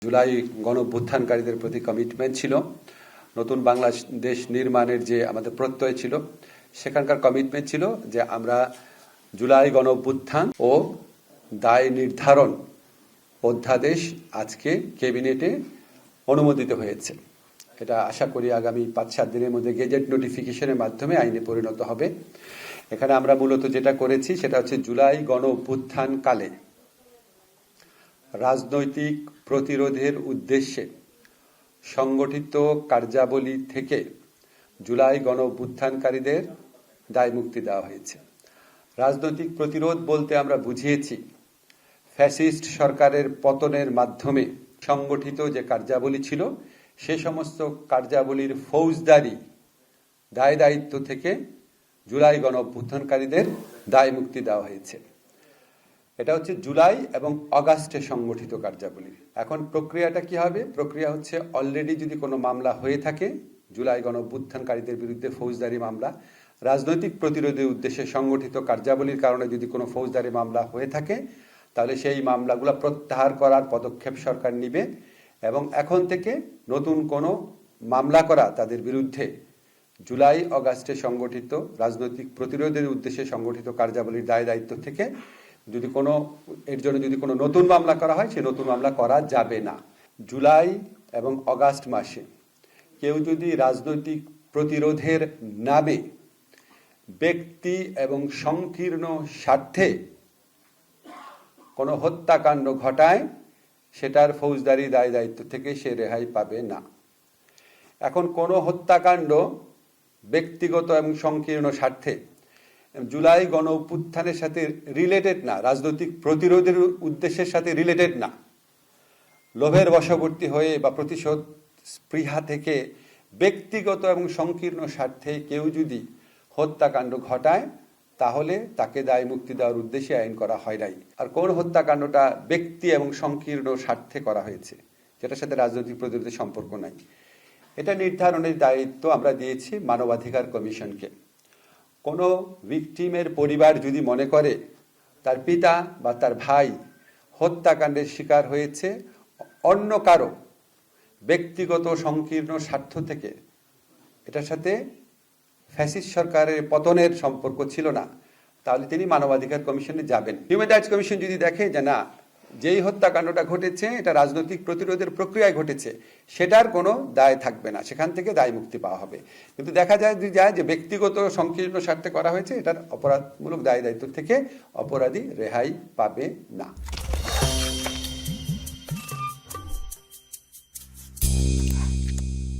জুলাই গণঅভ্যুত্থানকারীদের প্রতি কমিটমেন্ট ছিল, নতুন বাংলাদেশ নির্মাণের যে আমাদের প্রত্যয় ছিল, সেখানকার কমিটমেন্ট ছিল যে আমরা জুলাই গণঅভ্যুত্থান ও দায় নির্ধারণ অধ্যাদেশ আজকে ক্যাবিনেটে অনুমোদিত হয়েছে। এটা আশা করি আগামী ৫-৭ দিনের মধ্যে গেজেট নোটিফিকেশনের মাধ্যমে আইনে পরিণত হবে। এখানে আমরা মূলত যেটা করেছি সেটা হচ্ছে জুলাই গণঅভ্যুত্থান কালে রাজনৈতিক প্রতিরোধের উদ্দেশ্যে সংগঠিত কার্যাবলী থেকে জুলাই গণঅভ্যুত্থানকারীদের দায়মুক্তি দেওয়া হয়েছে। রাজনৈতিক প্রতিরোধ বলতে আমরা বুঝিয়েছি ফ্যাসিস্ট সরকারের পতনের মাধ্যমে সংগঠিত যে কার্যাবলী ছিল সে সমস্ত কার্যাবলীর ফৌজদারি দায় দায়িত্ব থেকে জুলাই গণঅভ্যুত্থানকারীদের দায়মুক্তি দেওয়া হয়েছে। এটা হচ্ছে জুলাই এবং আগস্টে সংগঠিত কার্যাবলী। এখন প্রক্রিয়াটা কি হবে? প্রক্রিয়া হচ্ছে অলরেডি যদি কোনো মামলা হয়ে থাকে জুলাই গণঅভ্যুত্থানকারীদের বিরুদ্ধে ফৌজদারি মামলা, রাজনৈতিক প্রতিরোধের উদ্দেশ্যে সংগঠিত কার্যাবলীর কারণে যদি কোনো ফৌজদারি মামলা হয়ে থাকে তাহলে সেই মামলাগুলো প্রত্যাহার করার পদক্ষেপ সরকার নিবে এবং এখন থেকে নতুন কোনো মামলা করা তাদের বিরুদ্ধে জুলাই আগস্টে সংগঠিত রাজনৈতিক প্রতিরোধের উদ্দেশ্যে সংগঠিত কার্যাবলীর দায় দায়িত্ব থেকে এর জন্য যদি কোনো নতুন মামলা করা হয় সে নতুন মামলা করা যাবে না। জুলাই এবং আগস্ট মাসে কেউ যদি রাজনৈতিক প্রতিরোধের নামে ব্যক্তি এবং সংকীর্ণ স্বার্থে কোনো হত্যাকাণ্ড ঘটায় সেটার ফৌজদারি দায় দায়িত্ব থেকে সে রেহাই পাবে না। এখন কোনো হত্যাকাণ্ড ব্যক্তিগত এবং সংকীর্ণ স্বার্থে জুলাই গণঅভ্যুত্থানের সাথে রিলেটেড না, রাজনৈতিক প্রতিরোধের উদ্দেশ্যের সাথে রিলেটেড না, লোভের বশবর্তী হয়ে বা প্রতিশোধ স্পৃহা থেকে ব্যক্তিগত এবং সংকীর্ণ স্বার্থে কেউ যদি হত্যাকাণ্ড ঘটায় তাহলে তাকে দায় মুক্তি দেওয়ার উদ্দেশ্যে আইন করা হয় নাই। আর কোন হত্যাকাণ্ডটা ব্যক্তি এবং সংকীর্ণ স্বার্থে করা হয়েছে যেটার সাথে রাজনৈতিক প্রতিরোধের সম্পর্ক নাই, এটা নির্ধারণের দায়িত্ব আমরা দিয়েছি মানবাধিকার কমিশনকে। কোনো ভিকটিমের পরিবার যদি মনে করে তার পিতা বা তার ভাই হত্যাকাণ্ডের শিকার হয়েছে অন্য কারো ব্যক্তিগত সংকীর্ণ স্বার্থ থেকে, এটার সাথে ফ্যাসিস্ট সরকারের পতনের সম্পর্ক ছিল না, তাহলে তিনি মানবাধিকার কমিশনে যাবেন। হিউম্যান রাইটস কমিশন যদি দেখে যে না, যেই হত্যাকাণ্ডটা ঘটেছে এটা রাজনৈতিক প্রতিরোধের প্রক্রিয়ায় ঘটেছে, সেটার কোনো দায় থাকবে না, সেখান থেকে দায় মুক্তি পাওয়া হবে। কিন্তু দেখা যায় যে ব্যক্তিগত সংকীর্ণ স্বার্থে করা হয়েছে, এটার অপরাধমূলক দায় দায়িত্ব থেকে অপরাধী রেহাই পাবে না।